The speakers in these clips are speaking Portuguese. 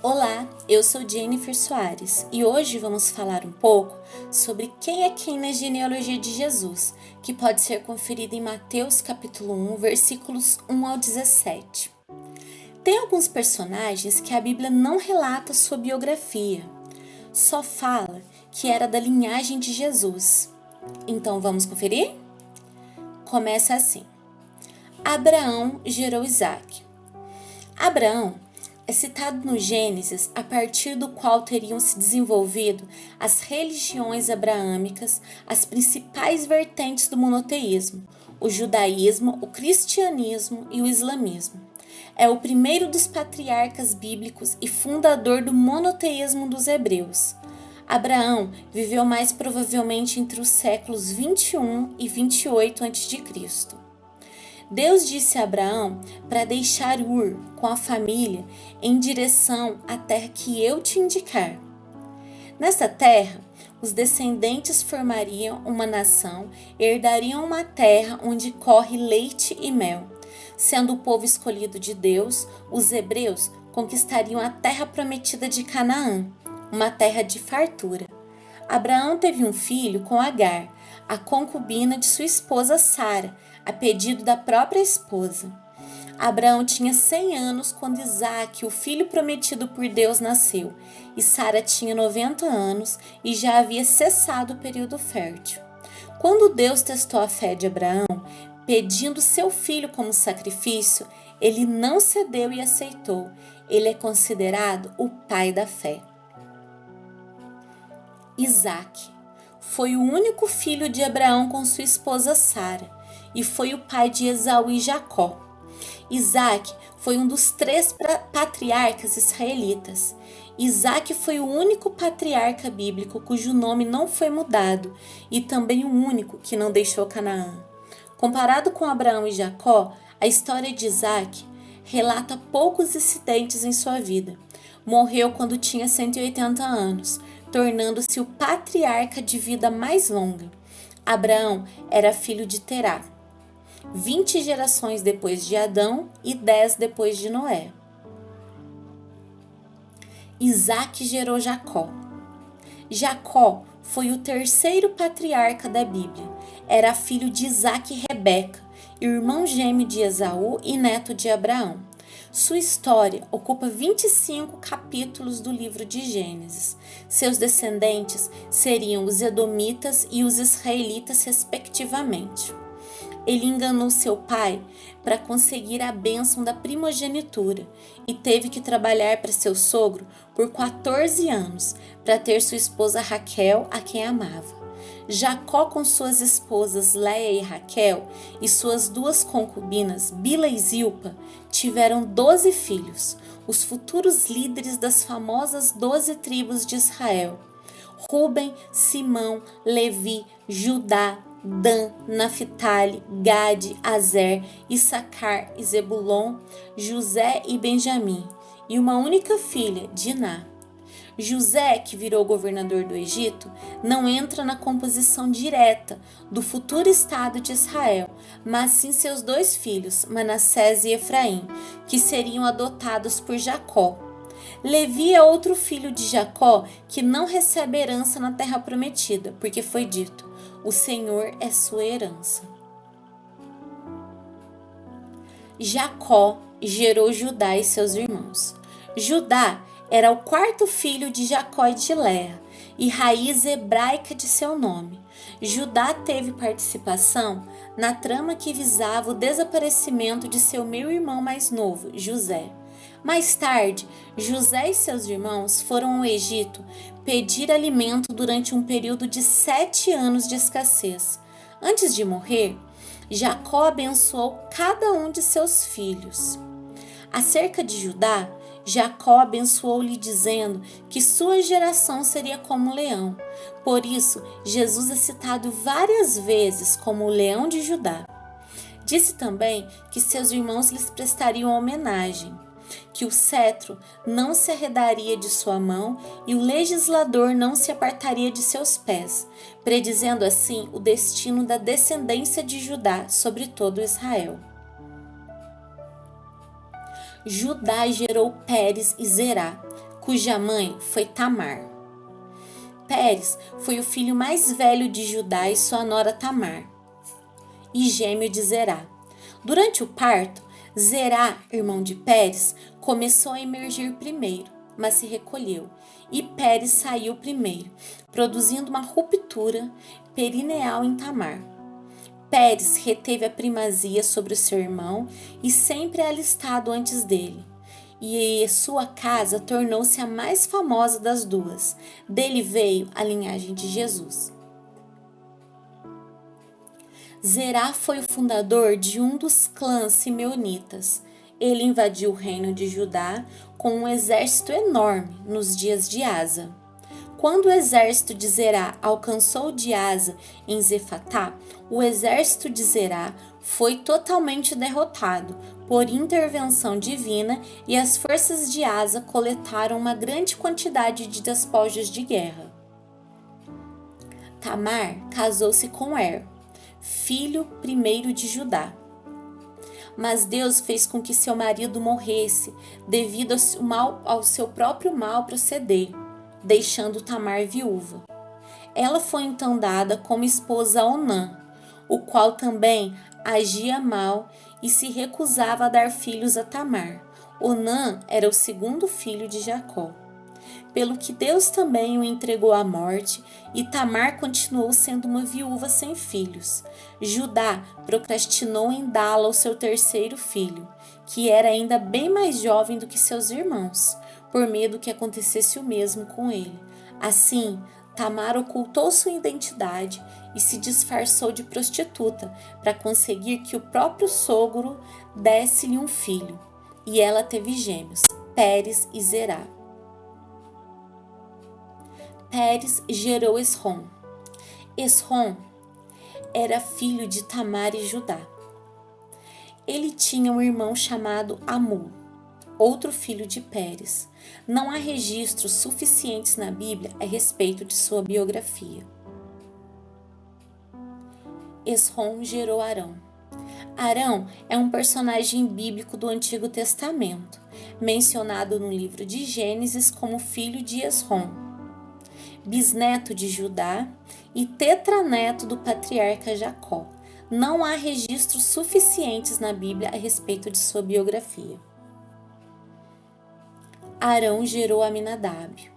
Olá, eu sou Jennifer Soares e hoje vamos falar um pouco sobre quem é quem na genealogia de Jesus, que pode ser conferido em Mateus capítulo 1, versículos 1 ao 17. Tem alguns personagens que a Bíblia não relata sua biografia, só fala que era da linhagem de Jesus. Então vamos conferir? Começa assim: Abraão gerou Isaque. Abraão é citado no Gênesis, a partir do qual teriam se desenvolvido as religiões abraâmicas, as principais vertentes do monoteísmo, o judaísmo, o cristianismo e o islamismo. É o primeiro dos patriarcas bíblicos e fundador do monoteísmo dos hebreus. Abraão viveu mais provavelmente entre os séculos 21 e 28 a.C. Deus disse a Abraão para deixar Ur com a família em direção à terra que eu te indicar. Nessa terra, os descendentes formariam uma nação e herdariam uma terra onde corre leite e mel. Sendo o povo escolhido de Deus, os hebreus conquistariam a terra prometida de Canaã, uma terra de fartura. Abraão teve um filho com Agar, a concubina de sua esposa Sara, a pedido da própria esposa. Abraão tinha 100 anos quando Isaque, o filho prometido por Deus, nasceu, e Sara tinha 90 anos e já havia cessado o período fértil. Quando Deus testou a fé de Abraão, pedindo seu filho como sacrifício, ele não cedeu e aceitou. Ele é considerado o pai da fé. Isaque foi o único filho de Abraão com sua esposa Sara e foi o pai de Esaú e Jacó. Isaque foi um dos 3 patriarcas israelitas. Isaque foi o único patriarca bíblico cujo nome não foi mudado e também o único que não deixou Canaã. Comparado com Abraão e Jacó, a história de Isaque relata poucos incidentes em sua vida. Morreu quando tinha 180 anos, tornando-se o patriarca de vida mais longa. Abraão era filho de Terá, 20 gerações depois de Adão e 10 depois de Noé. Isaque gerou Jacó. Jacó foi o 3º patriarca da Bíblia. Era filho de Isaque e Rebeca, irmão gêmeo de Esaú e neto de Abraão. Sua história ocupa 25 capítulos do livro de Gênesis. Seus descendentes seriam os edomitas e os israelitas, respectivamente. Ele enganou seu pai para conseguir a bênção da primogenitura e teve que trabalhar para seu sogro por 14 anos para ter sua esposa Raquel, a quem amava. Jacó, com suas esposas Léia e Raquel e suas 2 concubinas, Bila e Zilpa, tiveram 12 filhos, os futuros líderes das famosas 12 tribos de Israel: Ruben, Simão, Levi, Judá, Dan, Naphtali, Gade, Azer, Issacar e Zebulon, José e Benjamim, e uma única filha, Diná. José, que virou governador do Egito, não entra na composição direta do futuro estado de Israel, mas sim seus 2 filhos, Manassés e Efraim, que seriam adotados por Jacó. Levi é outro filho de Jacó que não recebe herança na terra prometida, porque foi dito: o Senhor é sua herança. Jacó gerou Judá e seus irmãos. Judá era o 4º filho de Jacó e de Léa, e raiz hebraica de seu nome. Judá teve participação na trama que visava o desaparecimento de seu meio-irmão mais novo, José. Mais tarde, José e seus irmãos foram ao Egito pedir alimento durante um período de 7 anos de escassez. Antes de morrer, Jacó abençoou cada um de seus filhos. Acerca de Judá, Jacó abençoou-lhe dizendo que sua geração seria como um leão. Por isso, Jesus é citado várias vezes como o leão de Judá. Disse também que seus irmãos lhes prestariam homenagem, que o cetro não se arredaria de sua mão e o legislador não se apartaria de seus pés, predizendo assim o destino da descendência de Judá sobre todo Israel. Judá gerou Pérez e Zerá. cuja mãe foi Tamar. Pérez foi o filho mais velho de Judá e sua nora Tamar, e gêmeo de Zerá. Durante o parto, Zerá, irmão de Pérez, começou a emergir primeiro, mas se recolheu, e Pérez saiu primeiro, produzindo uma ruptura perineal em Tamar. Pérez reteve a primazia sobre o seu irmão e sempre é alistado antes dele. E sua casa tornou-se a mais famosa das duas. Dele veio a linhagem de Jesus. Zerá foi o fundador de um dos clãs simeonitas. Ele invadiu o reino de Judá com um exército enorme nos dias de Asa. Quando o exército de Zerá alcançou de Asa em Zefatá, o exército de Zerá foi totalmente derrotado por intervenção divina e as forças de Asa coletaram uma grande quantidade de despojos de guerra. Tamar casou-se com filho primeiro de Judá. Mas Deus fez com que seu marido morresse devido ao seu próprio mal proceder, deixando Tamar viúva. Ela foi então dada como esposa a Onã, o qual também agia mal e se recusava a dar filhos a Tamar. Onã era o segundo filho de Jacó. Pelo que Deus também o entregou à morte, e Tamar continuou sendo uma viúva sem filhos. Judá procrastinou em dá-la ao seu terceiro filho, que era ainda bem mais jovem do que seus irmãos, por medo que acontecesse o mesmo com ele. Assim, Tamar ocultou sua identidade e se disfarçou de prostituta para conseguir que o próprio sogro desse-lhe um filho. E ela teve gêmeos, Pérez e Zerá. Pérez gerou Esrom. Esrom era filho de Tamar e Judá. Ele tinha um irmão chamado Amu, outro filho de Pérez. Não há registros suficientes na Bíblia a respeito de sua biografia. Esrom gerou Arão. Arão é um personagem bíblico do Antigo Testamento, mencionado no livro de Gênesis como filho de Esrom, bisneto de Judá e tetraneto do patriarca Jacó. Não há registros suficientes na Bíblia a respeito de sua biografia. Arão gerou Aminadab.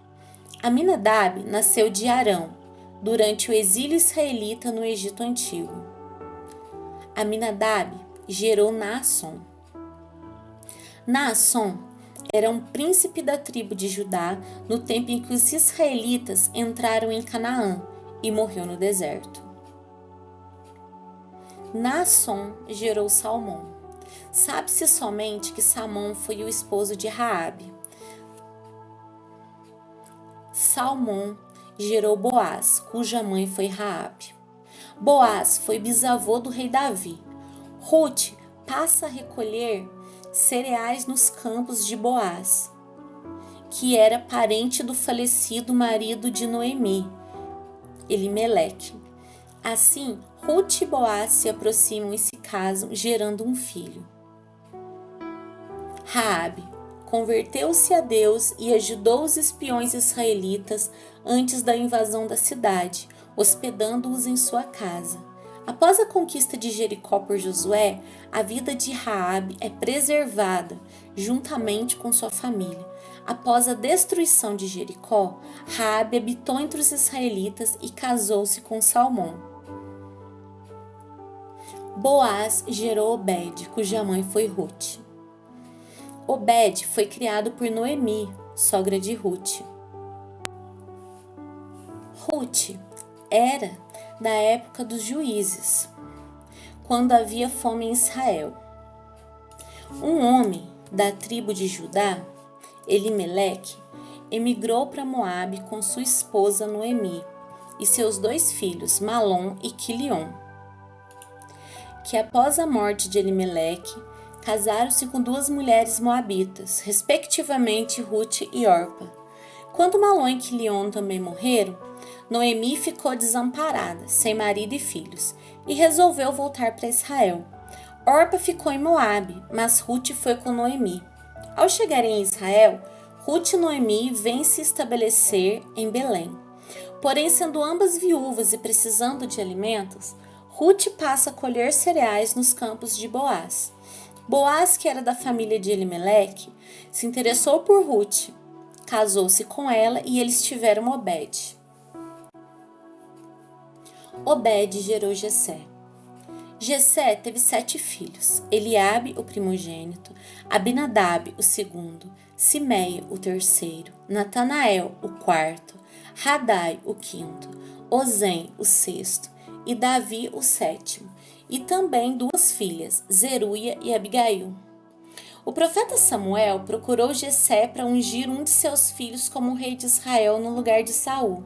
Aminadab nasceu de Arão, durante o exílio israelita no Egito Antigo. Aminadab gerou Naasson. Naasson era um príncipe da tribo de Judá no tempo em que os israelitas entraram em Canaã e morreu no deserto. Naasson gerou Salmão. Sabe-se somente que Salmão foi o esposo de Raabe. Salmão gerou Boaz, cuja mãe foi Raabe. Boaz foi bisavô do rei Davi. Ruth passa a recolher cereais nos campos de Boaz, que era parente do falecido marido de Noemi, Elimeleque. Assim, Ruth e Boaz se aproximam e se casam, gerando um filho. Raabe converteu-se a Deus e ajudou os espiões israelitas antes da invasão da cidade, hospedando-os em sua casa. Após a conquista de Jericó por Josué, a vida de Raabe é preservada juntamente com sua família. Após a destruição de Jericó, Raabe habitou entre os israelitas e casou-se com Salmão. Boaz gerou Obed, cuja mãe foi Ruth. Obed foi criado por Noemi, sogra de Ruth. Ruth era da época dos juízes, quando havia fome em Israel. Um homem da tribo de Judá, Elimeleque, emigrou para Moabe com sua esposa Noemi e seus 2 filhos, Malom e Quilion, que após a morte de Elimeleque, casaram-se com 2 mulheres moabitas, respectivamente Ruth e Orpa. Quando Malom e Quilion também morreram, Noemi ficou desamparada, sem marido e filhos, e resolveu voltar para Israel. Orpa ficou em Moabe, mas Ruth foi com Noemi. Ao chegarem em Israel, Ruth e Noemi vêm se estabelecer em Belém. Porém, sendo ambas viúvas e precisando de alimentos, Ruth passa a colher cereais nos campos de Boaz. Boaz, que era da família de Elimeleque, se interessou por Ruth, casou-se com ela e eles tiveram Obed. Obed gerou Jessé. Jessé teve 7 filhos: Eliabe, o primogênito, Abinadab, o segundo, Simeia, o terceiro, Natanael, o quarto, Radai, o quinto, Ozem, o sexto, e Davi, o sétimo, e também 2 filhas, Zeruia e Abigail. O profeta Samuel procurou Jessé para ungir um de seus filhos como rei de Israel no lugar de Saul.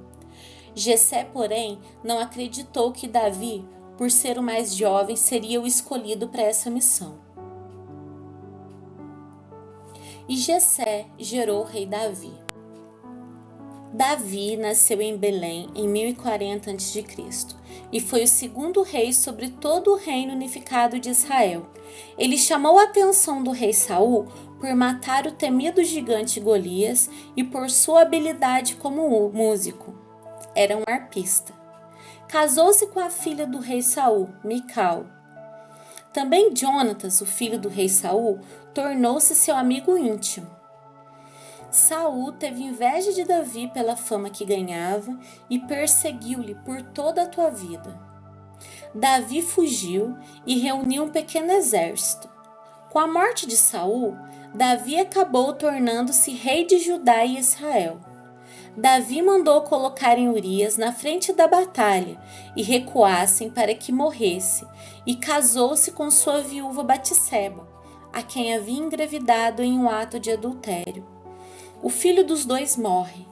Jessé, porém, não acreditou que Davi, por ser o mais jovem, seria o escolhido para essa missão. E Jessé gerou o rei Davi. Davi nasceu em Belém em 1040 a.C. e foi o segundo rei sobre todo o reino unificado de Israel. Ele chamou a atenção do rei Saul por matar o temido gigante Golias e por sua habilidade como músico. Era um arpista. Casou-se com a filha do rei Saul, Mical. Também Jonatas, o filho do rei Saul, tornou-se seu amigo íntimo. Saul teve inveja de Davi pela fama que ganhava e perseguiu-lhe por toda a sua vida. Davi fugiu e reuniu um pequeno exército. Com a morte de Saul, Davi acabou tornando-se rei de Judá e Israel. Davi mandou colocarem Urias na frente da batalha e recuassem para que morresse, e casou-se com sua viúva Batseba, a quem havia engravidado em um ato de adultério. O filho dos dois morre.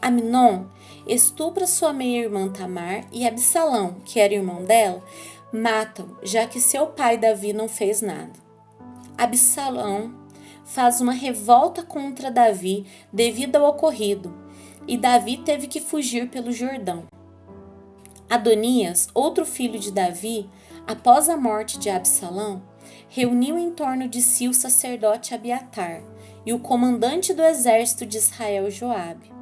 Amnon estupra sua meia-irmã Tamar e Absalão, que era irmão dela, mata-o, já que seu pai Davi não fez nada. Absalão faz uma revolta contra Davi devido ao ocorrido, e Davi teve que fugir pelo Jordão. Adonias, outro filho de Davi, após a morte de Absalão, reuniu em torno de si o sacerdote Abiatar e o comandante do exército de Israel, Joabe.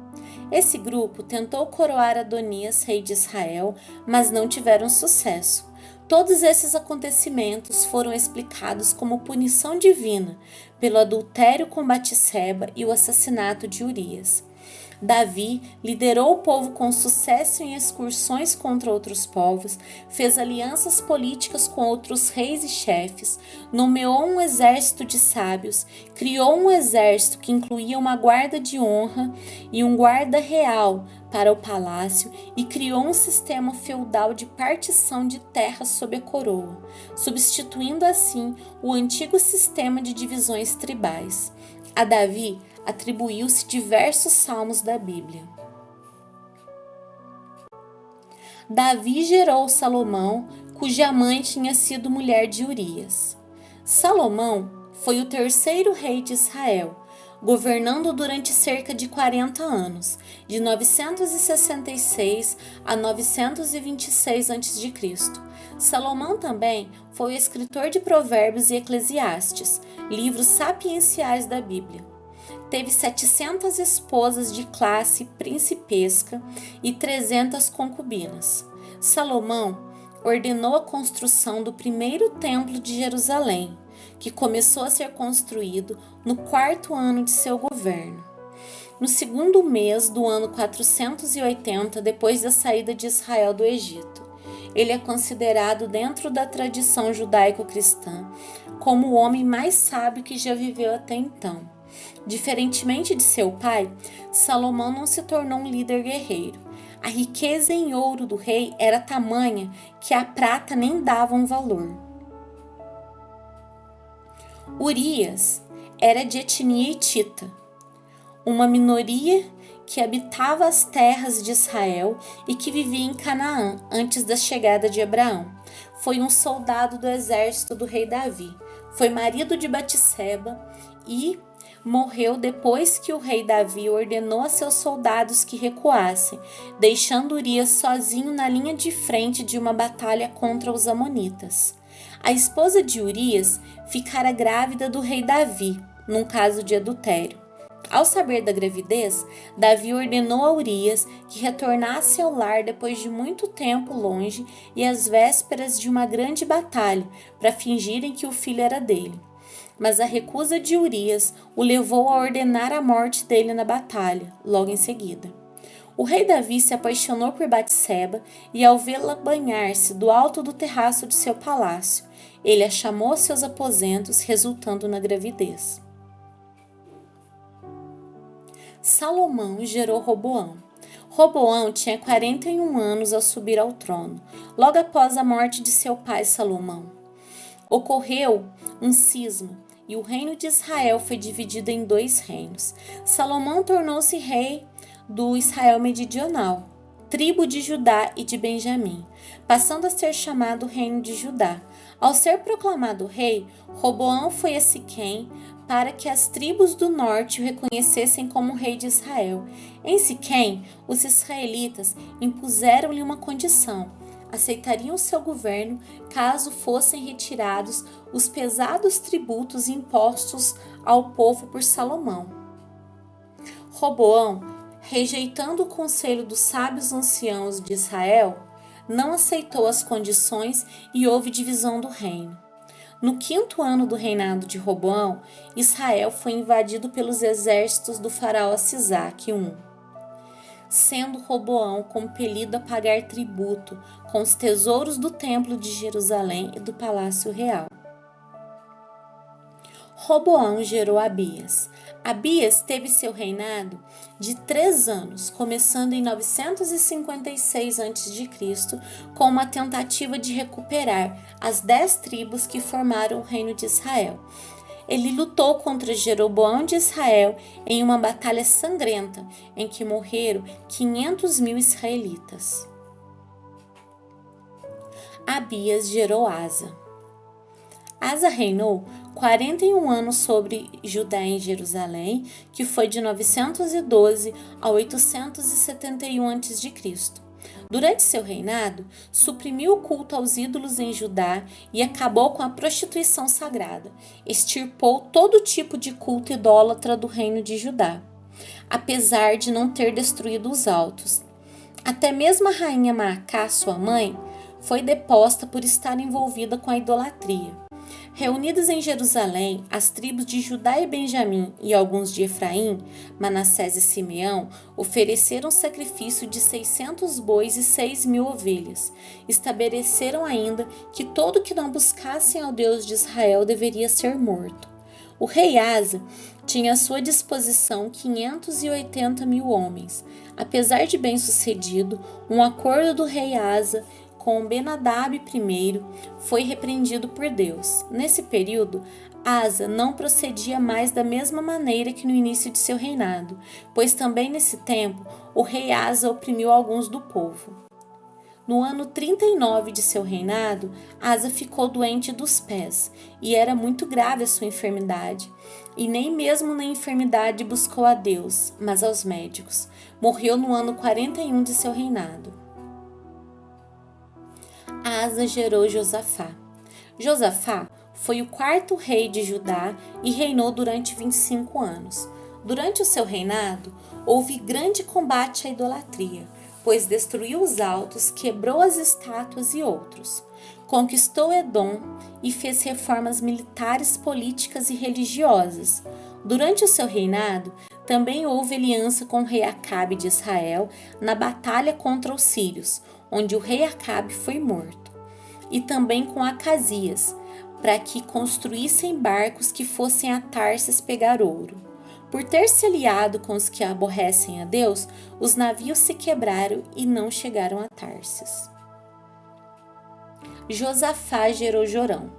Esse grupo tentou coroar Adonias rei de Israel, mas não tiveram sucesso. Todos esses acontecimentos foram explicados como punição divina pelo adultério com Batseba e o assassinato de Urias. Davi liderou o povo com sucesso em excursões contra outros povos, fez alianças políticas com outros reis e chefes, nomeou um exército de sábios, criou um exército que incluía uma guarda de honra e um guarda real para o palácio e criou um sistema feudal de partição de terras sob a coroa, substituindo assim o antigo sistema de divisões tribais. A Davi atribuiu-se diversos salmos da Bíblia. Davi gerou Salomão, cuja mãe tinha sido mulher de Urias. Salomão foi o terceiro rei de Israel, governando durante cerca de 40 anos, de 966 a 926 a.C. Salomão também foi o escritor de Provérbios e Eclesiastes, livros sapienciais da Bíblia. Teve 700 esposas de classe principesca e 300 concubinas. Salomão ordenou a construção do primeiro templo de Jerusalém, que começou a ser construído no 4º ano de seu governo. No 2º mês do ano 480, depois da saída de Israel do Egito. Ele é considerado, dentro da tradição judaico-cristã, como o homem mais sábio que já viveu até então. Diferentemente de seu pai, Salomão não se tornou um líder guerreiro. A riqueza em ouro do rei era tamanha que a prata nem dava um valor. Urias era de etnia hitita, uma minoria que habitava as terras de Israel e que vivia em Canaã antes da chegada de Abraão. Foi um soldado do exército do rei Davi. Foi marido de Batseba e morreu depois que o rei Davi ordenou a seus soldados que recuassem, deixando Urias sozinho na linha de frente de uma batalha contra os amonitas. A esposa de Urias ficara grávida do rei Davi, num caso de adultério. Ao saber da gravidez, Davi ordenou a Urias que retornasse ao lar depois de muito tempo longe e às vésperas de uma grande batalha, para fingirem que o filho era dele. Mas a recusa de Urias o levou a ordenar a morte dele na batalha, logo em seguida. O rei Davi se apaixonou por Batseba e, ao vê-la banhar-se do alto do terraço de seu palácio, ele a chamou a seus aposentos, resultando na gravidez. Salomão gerou Roboão. Roboão tinha 41 anos ao subir ao trono, logo após a morte de seu pai Salomão. Ocorreu um cisma e o reino de Israel foi dividido em 2 reinos. Salomão tornou-se rei do Israel meridional, tribo de Judá e de Benjamim, passando a ser chamado Reino de Judá. Ao ser proclamado rei, Roboão foi a Siquém para que as tribos do norte o reconhecessem como rei de Israel. Em Siquém, os israelitas impuseram-lhe uma condição: aceitariam seu governo caso fossem retirados os pesados tributos impostos ao povo por Salomão. Roboão, rejeitando o conselho dos sábios anciãos de Israel, não aceitou as condições e houve divisão do reino. No 5º ano do reinado de Roboão, Israel foi invadido pelos exércitos do faraó Sisaque I, sendo Roboão compelido a pagar tributo com os tesouros do templo de Jerusalém e do palácio real. Roboão gerou Abias. Abias teve seu reinado de 3 anos, começando em 956 a.C., com uma tentativa de recuperar as 10 tribos que formaram o reino de Israel. Ele lutou contra Jeroboão de Israel em uma batalha sangrenta, em que morreram 500.000 israelitas. Abias gerou Asa. Asa reinou 41 anos sobre Judá em Jerusalém, que foi de 912 a 871 a.C. Durante seu reinado, suprimiu o culto aos ídolos em Judá e acabou com a prostituição sagrada. Extirpou todo tipo de culto idólatra do reino de Judá, apesar de não ter destruído os altos. Até mesmo a rainha Maacá, sua mãe, foi deposta por estar envolvida com a idolatria. Reunidas em Jerusalém, as tribos de Judá e Benjamim e alguns de Efraim, Manassés e Simeão ofereceram sacrifício de 600 bois e 6.000 ovelhas. Estabeleceram ainda que todo que não buscassem ao Deus de Israel deveria ser morto. O rei Asa tinha à sua disposição 580.000 homens. Apesar de bem-sucedido, um acordo do rei Asa com Ben-Hadad I foi repreendido por Deus. Nesse período, Asa não procedia mais da mesma maneira que no início de seu reinado, pois também nesse tempo o rei Asa oprimiu alguns do povo. No ano 39 de seu reinado, Asa ficou doente dos pés, e era muito grave a sua enfermidade, e nem mesmo na enfermidade buscou a Deus, mas aos médicos. Morreu no ano 41 de seu reinado. Asa gerou Josafá. Josafá foi o 4º rei de Judá e reinou durante 25 anos. Durante o seu reinado, houve grande combate à idolatria, pois destruiu os altos, quebrou as estátuas e outros. Conquistou Edom e fez reformas militares, políticas e religiosas. Durante o seu reinado, também houve aliança com o rei Acabe de Israel na batalha contra os sírios, onde o rei Acabe foi morto, e também com Acasias, para que construíssem barcos que fossem a Tarsis pegar ouro. Por ter se aliado com os que aborrecem a Deus, os navios se quebraram e não chegaram a Tarsis. Josafá gerou Jorão.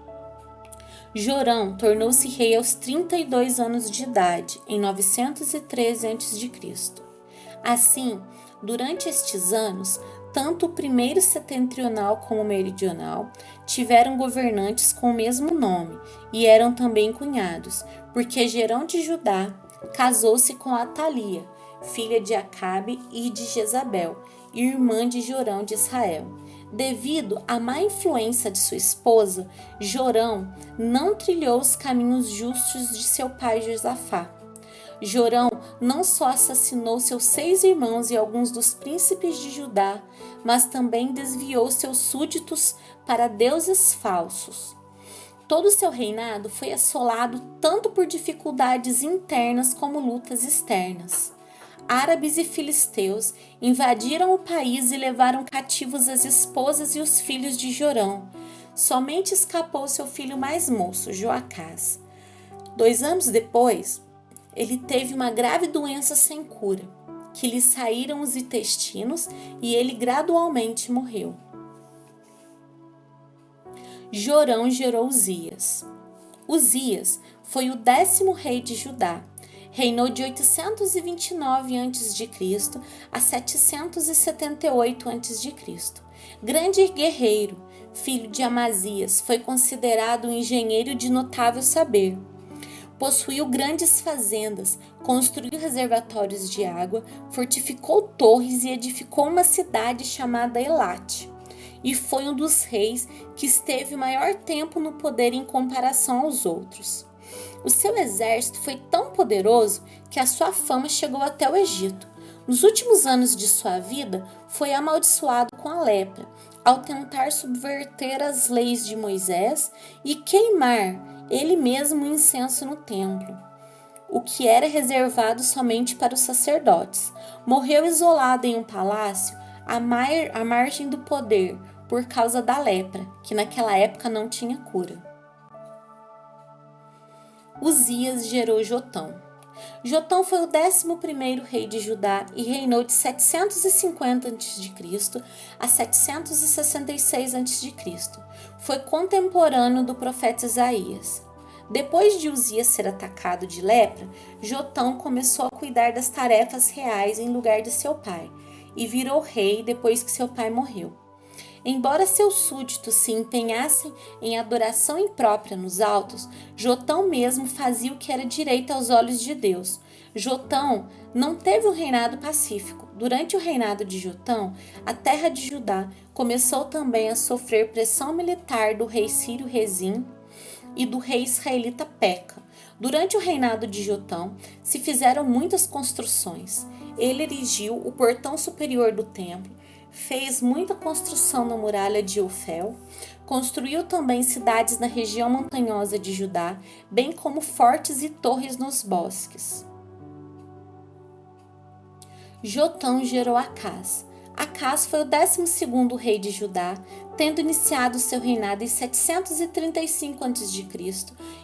Jorão tornou-se rei aos 32 anos de idade, em 913 a.C. Assim, durante estes anos, tanto o primeiro setentrional como o meridional tiveram governantes com o mesmo nome e eram também cunhados, porque Jorão de Judá casou-se com Atalia, filha de Acabe e de Jezabel, irmã de Jorão de Israel. Devido à má influência de sua esposa, Jorão não trilhou os caminhos justos de seu pai Josafá. Jorão não só assassinou seus 6 irmãos e alguns dos príncipes de Judá, mas também desviou seus súditos para deuses falsos. Todo o seu reinado foi assolado tanto por dificuldades internas como lutas externas. Árabes e filisteus invadiram o país e levaram cativos as esposas e os filhos de Jorão. Somente escapou seu filho mais moço, Joacás. 2 anos depois, ele teve uma grave doença sem cura, que lhe saíram os intestinos e ele gradualmente morreu. Jorão gerou Uzias. Uzias foi o 10º rei de Judá. Reinou de 829 a.C. a 778 a.C. Grande guerreiro, filho de Amazias, foi considerado um engenheiro de notável saber. Possuiu grandes fazendas, construiu reservatórios de água, fortificou torres e edificou uma cidade chamada Elate. E foi um dos reis que esteve maior tempo no poder em comparação aos outros. O seu exército foi tão poderoso que a sua fama chegou até o Egito. Nos últimos anos de sua vida, foi amaldiçoado com a lepra, ao tentar subverter as leis de Moisés e queimar ele mesmo o incenso no templo, o que era reservado somente para os sacerdotes. Morreu isolado em um palácio à margem do poder por causa da lepra, que naquela época não tinha cura. Uzias gerou Jotão. Jotão foi o 11º rei de Judá e reinou de 750 a.C. a 766 a.C. Foi contemporâneo do profeta Isaías. Depois de Uzias ser atacado de lepra, Jotão começou a cuidar das tarefas reais em lugar de seu pai e virou rei depois que seu pai morreu. Embora seus súditos se empenhassem em adoração imprópria nos altos, Jotão mesmo fazia o que era direito aos olhos de Deus. Jotão não teve um reinado pacífico. Durante o reinado de Jotão, a terra de Judá começou também a sofrer pressão militar do rei sírio Rezim e do rei israelita Peca. Durante o reinado de Jotão, se fizeram muitas construções. Ele erigiu o portão superior do templo, fez muita construção na muralha de Ofel, construiu também cidades na região montanhosa de Judá, bem como fortes e torres nos bosques. Jotão gerou Acás. Acás foi o 12º rei de Judá, tendo iniciado seu reinado em 735 a.C.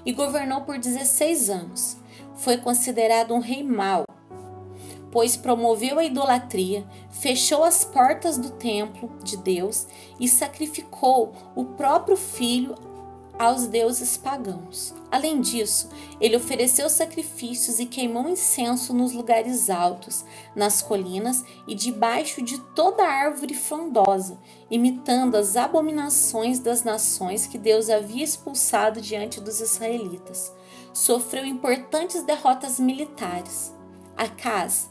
e governou por 16 anos. Foi considerado um rei mau, pois promoveu a idolatria, fechou as portas do templo de Deus e sacrificou o próprio filho aos deuses pagãos. Além disso, ele ofereceu sacrifícios e queimou incenso nos lugares altos, nas colinas e debaixo de toda árvore frondosa, imitando as abominações das nações que Deus havia expulsado diante dos israelitas. Sofreu importantes derrotas militares. Acás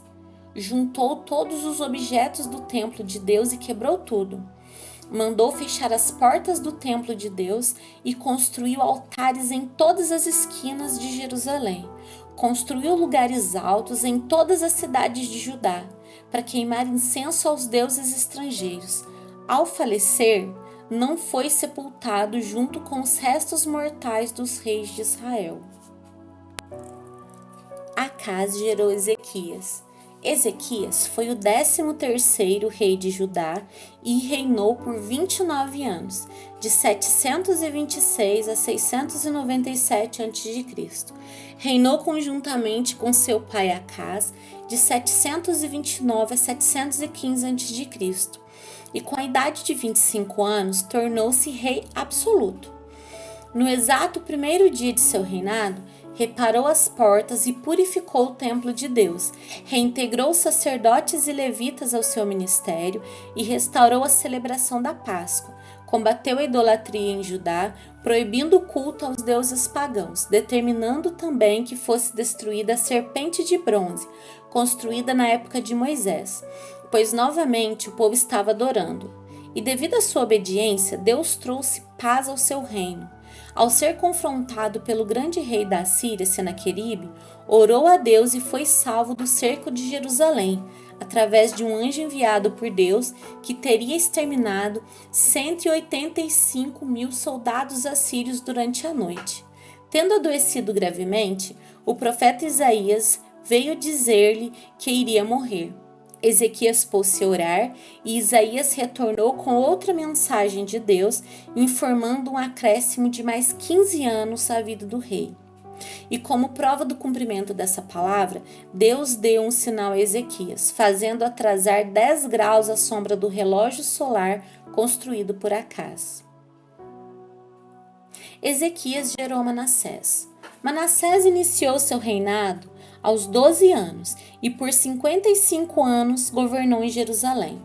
juntou todos os objetos do templo de Deus e quebrou tudo. Mandou fechar as portas do templo de Deus e construiu altares em todas as esquinas de Jerusalém. Construiu lugares altos em todas as cidades de Judá, para queimar incenso aos deuses estrangeiros. Ao falecer, não foi sepultado junto com os restos mortais dos reis de Israel. Acás gerou Ezequias. Ezequias foi o 13º rei de Judá e reinou por 29 anos, de 726 a 697 a.C. Reinou conjuntamente com seu pai Acás, de 729 a 715 a.C. E com a idade de 25 anos tornou-se rei absoluto. No exato primeiro dia de seu reinado, reparou as portas e purificou o templo de Deus, reintegrou sacerdotes e levitas ao seu ministério e restaurou a celebração da Páscoa. Combateu a idolatria em Judá, proibindo o culto aos deuses pagãos, determinando também que fosse destruída a serpente de bronze, construída na época de Moisés, pois novamente o povo estava adorando. E devido à sua obediência, Deus trouxe paz ao seu reino. Ao ser confrontado pelo grande rei da Assíria, Senaqueribe, orou a Deus e foi salvo do cerco de Jerusalém, através de um anjo enviado por Deus que teria exterminado 185.000 soldados assírios durante a noite. Tendo adoecido gravemente, o profeta Isaías veio dizer-lhe que iria morrer. Ezequias pôs-se a orar e Isaías retornou com outra mensagem de Deus, informando um acréscimo de mais 15 anos à vida do rei. E como prova do cumprimento dessa palavra, Deus deu um sinal a Ezequias, fazendo atrasar 10 graus a sombra do relógio solar construído por Acaz. Ezequias gerou Manassés. Manassés iniciou seu reinado aos 12 anos e por 55 anos governou em Jerusalém.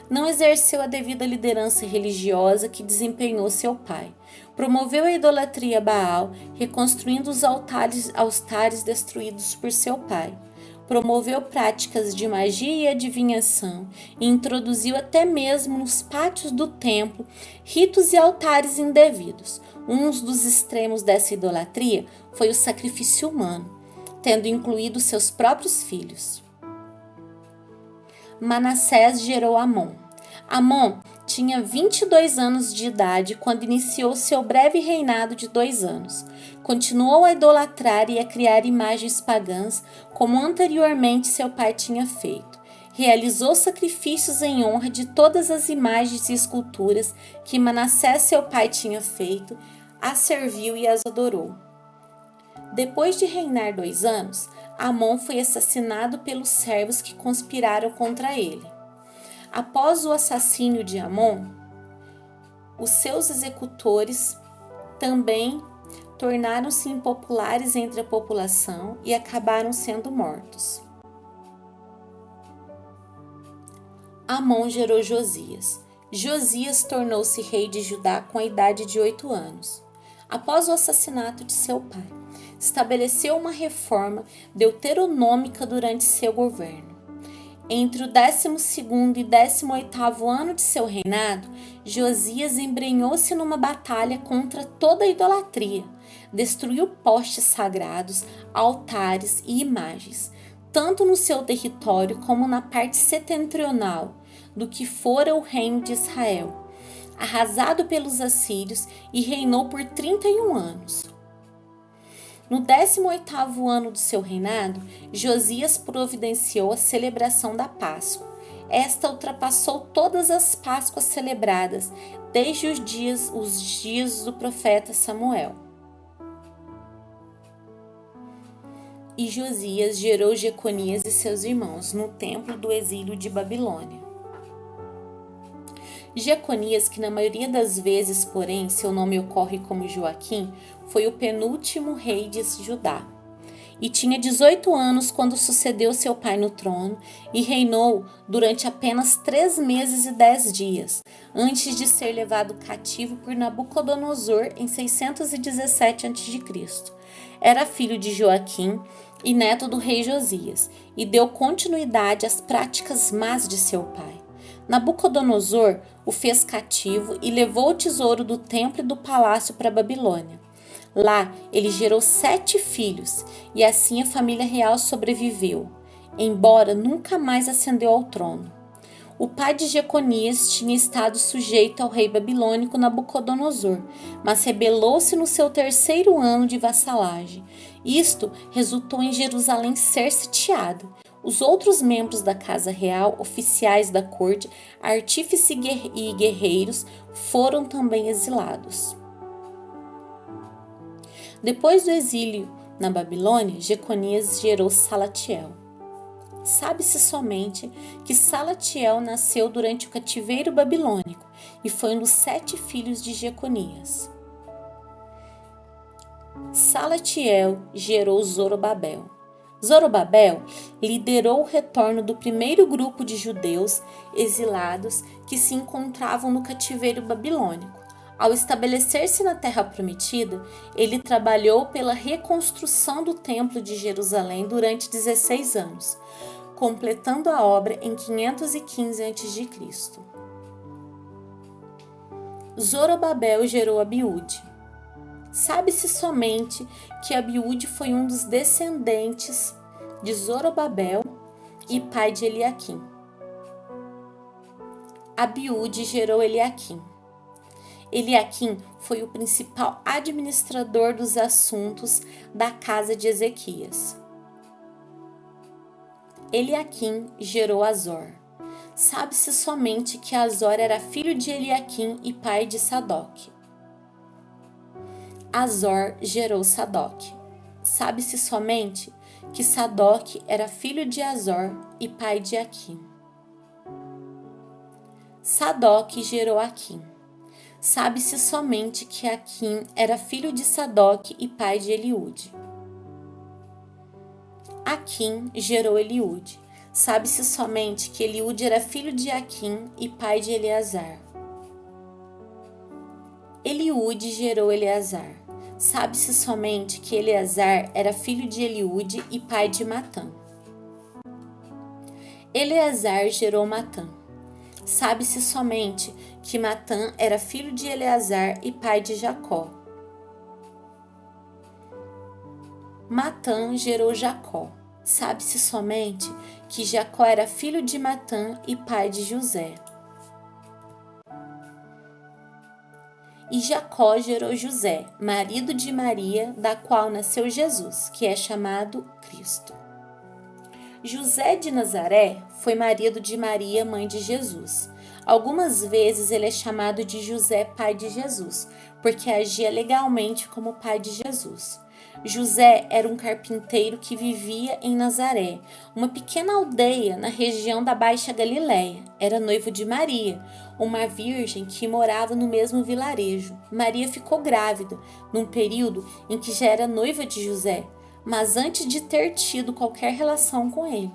Não exerceu a devida liderança religiosa que desempenhou seu pai. Promoveu a idolatria a Baal, reconstruindo os altares destruídos por seu pai. Promoveu práticas de magia e adivinhação e introduziu até mesmo nos pátios do templo ritos e altares indevidos. Um dos extremos dessa idolatria foi o sacrifício humano, tendo incluído seus próprios filhos. Manassés gerou Amon. Amon tinha 22 anos de idade quando iniciou seu breve reinado de 2 anos. Continuou a idolatrar e a criar imagens pagãs, como anteriormente seu pai tinha feito. Realizou sacrifícios em honra de todas as imagens e esculturas que Manassés, seu pai, tinha feito, as serviu e as adorou. Depois de reinar 2 anos, Amon foi assassinado pelos servos que conspiraram contra ele. Após o assassínio de Amon, os seus executores também tornaram-se impopulares entre a população e acabaram sendo mortos. Amon gerou Josias. Josias tornou-se rei de Judá com a idade de 8 anos. Após o assassinato de seu pai, estabeleceu uma reforma deuteronômica durante seu governo. Entre o 12º e 18º ano de seu reinado, Josias embrenhou-se numa batalha contra toda a idolatria, destruiu postes sagrados, altares e imagens, tanto no seu território como na parte setentrional do que fora o reino de Israel, arrasado pelos assírios, e reinou por 31 anos. No 18º ano do seu reinado, Josias providenciou a celebração da Páscoa. Esta ultrapassou todas as Páscoas celebradas desde os dias do profeta Samuel. E Josias gerou Jeconias e seus irmãos no templo do exílio de Babilônia. Jeconias, que na maioria das vezes, porém, seu nome ocorre como Joaquim, foi o penúltimo rei de Judá. E tinha 18 anos quando sucedeu seu pai no trono e reinou durante apenas 3 meses e 10 dias, antes de ser levado cativo por Nabucodonosor em 617 a.C. Era filho de Joaquim e neto do rei Josias, e deu continuidade às práticas más de seu pai. Nabucodonosor o fez cativo e levou o tesouro do templo e do palácio para a Babilônia. Lá ele gerou 7 filhos, e assim a família real sobreviveu, embora nunca mais ascendeu ao trono. O pai de Jeconias tinha estado sujeito ao rei babilônico Nabucodonosor, mas rebelou-se no seu 3º ano de vassalagem. Isto resultou em Jerusalém ser sitiada. Os outros membros da casa real, oficiais da corte, artífices e guerreiros foram também exilados. Depois do exílio na Babilônia, Jeconias gerou Salatiel. Sabe-se somente que Salatiel nasceu durante o cativeiro babilônico e foi um dos 7 filhos de Jeconias. Salatiel gerou Zorobabel. Zorobabel liderou o retorno do primeiro grupo de judeus exilados que se encontravam no cativeiro babilônico. Ao estabelecer-se na Terra Prometida, ele trabalhou pela reconstrução do Templo de Jerusalém durante 16 anos, completando a obra em 515 a.C. Zorobabel gerou Abiúde. Sabe-se somente que Abiúde foi um dos descendentes de Zorobabel e pai de Eliaquim. Abiúde gerou Eliaquim. Eliaquim foi o principal administrador dos assuntos da casa de Ezequias. Eliaquim gerou Azor. Sabe-se somente que Azor era filho de Eliaquim e pai de Sadoc. Azor gerou Sadoc. Sabe-se somente que Sadoc era filho de Azor e pai de Aquim. Sadoc gerou Aquim. Sabe-se somente que Aquim era filho de Sadoc e pai de Eliúde. Aquim gerou Eliúde. Sabe-se somente que Eliúde era filho de Aquim e pai de Eleazar. Eliúde gerou Eleazar. Sabe-se somente que Eleazar era filho de Eliúde e pai de Matã. Eleazar gerou Matã. Sabe-se somente que Matã era filho de Eleazar e pai de Jacó. Matã gerou Jacó. Sabe-se somente que Jacó era filho de Matã e pai de José. E Jacó gerou José, marido de Maria, da qual nasceu Jesus, que é chamado Cristo. José de Nazaré foi marido de Maria, mãe de Jesus. Algumas vezes ele é chamado de José, pai de Jesus, porque agia legalmente como pai de Jesus. José era um carpinteiro que vivia em Nazaré, uma pequena aldeia na região da Baixa Galileia. Era noivo de Maria, uma virgem que morava no mesmo vilarejo. Maria ficou grávida, num período em que já era noiva de José, mas antes de ter tido qualquer relação com ele.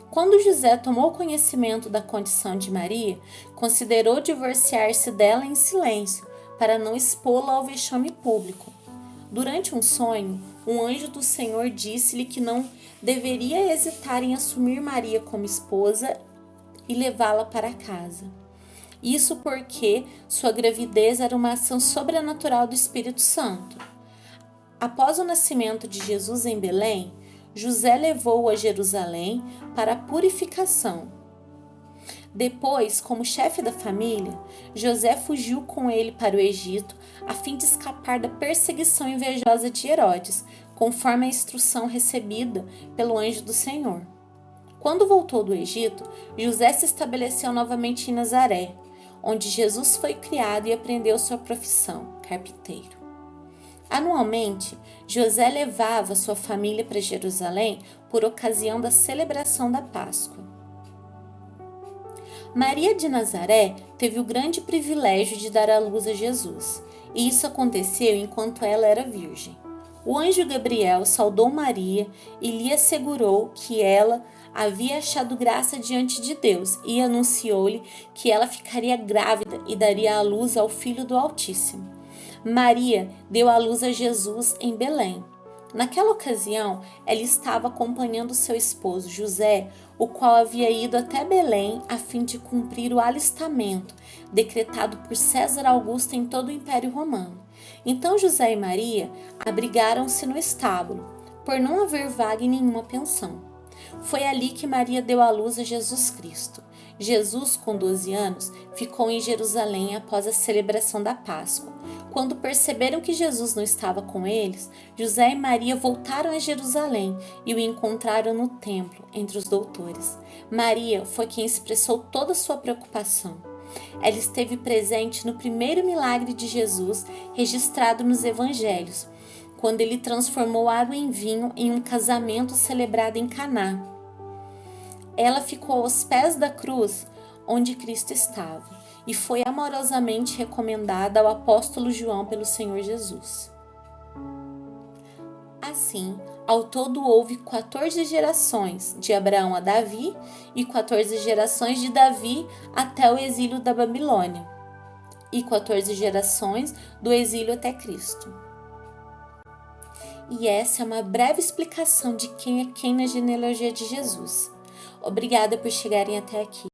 Quando José tomou conhecimento da condição de Maria, considerou divorciar-se dela em silêncio, para não expô-la ao vexame público. Durante um sonho, um anjo do Senhor disse-lhe que não deveria hesitar em assumir Maria como esposa e levá-la para casa. Isso porque sua gravidez era uma ação sobrenatural do Espírito Santo. Após o nascimento de Jesus em Belém, José levou-o a Jerusalém para a purificação. Depois, como chefe da família, José fugiu com ele para o Egito a fim de escapar da perseguição invejosa de Herodes, conforme a instrução recebida pelo anjo do Senhor. Quando voltou do Egito, José se estabeleceu novamente em Nazaré, onde Jesus foi criado e aprendeu sua profissão, carpinteiro. Anualmente, José levava sua família para Jerusalém por ocasião da celebração da Páscoa. Maria de Nazaré teve o grande privilégio de dar à luz a Jesus, e isso aconteceu enquanto ela era virgem. O anjo Gabriel saudou Maria e lhe assegurou que ela havia achado graça diante de Deus e anunciou-lhe que ela ficaria grávida e daria à luz ao Filho do Altíssimo. Maria deu à luz a Jesus em Belém. Naquela ocasião, ela estava acompanhando seu esposo José, o qual havia ido até Belém a fim de cumprir o alistamento decretado por César Augusto em todo o Império Romano. Então José e Maria abrigaram-se no estábulo, por não haver vaga em nenhuma pensão. Foi ali que Maria deu à luz a Jesus Cristo. Jesus, com 12 anos, ficou em Jerusalém após a celebração da Páscoa. Quando perceberam que Jesus não estava com eles, José e Maria voltaram a Jerusalém e o encontraram no templo, entre os doutores. Maria foi quem expressou toda a sua preocupação. Ela esteve presente no primeiro milagre de Jesus registrado nos evangelhos, quando ele transformou água em vinho em um casamento celebrado em Caná. Ela ficou aos pés da cruz onde Cristo estava e foi amorosamente recomendada ao apóstolo João pelo Senhor Jesus. Assim, ao todo houve 14 gerações de Abraão a Davi e 14 gerações de Davi até o exílio da Babilônia e 14 gerações do exílio até Cristo. E essa é uma breve explicação de quem é quem na genealogia de Jesus. Obrigada por chegarem até aqui.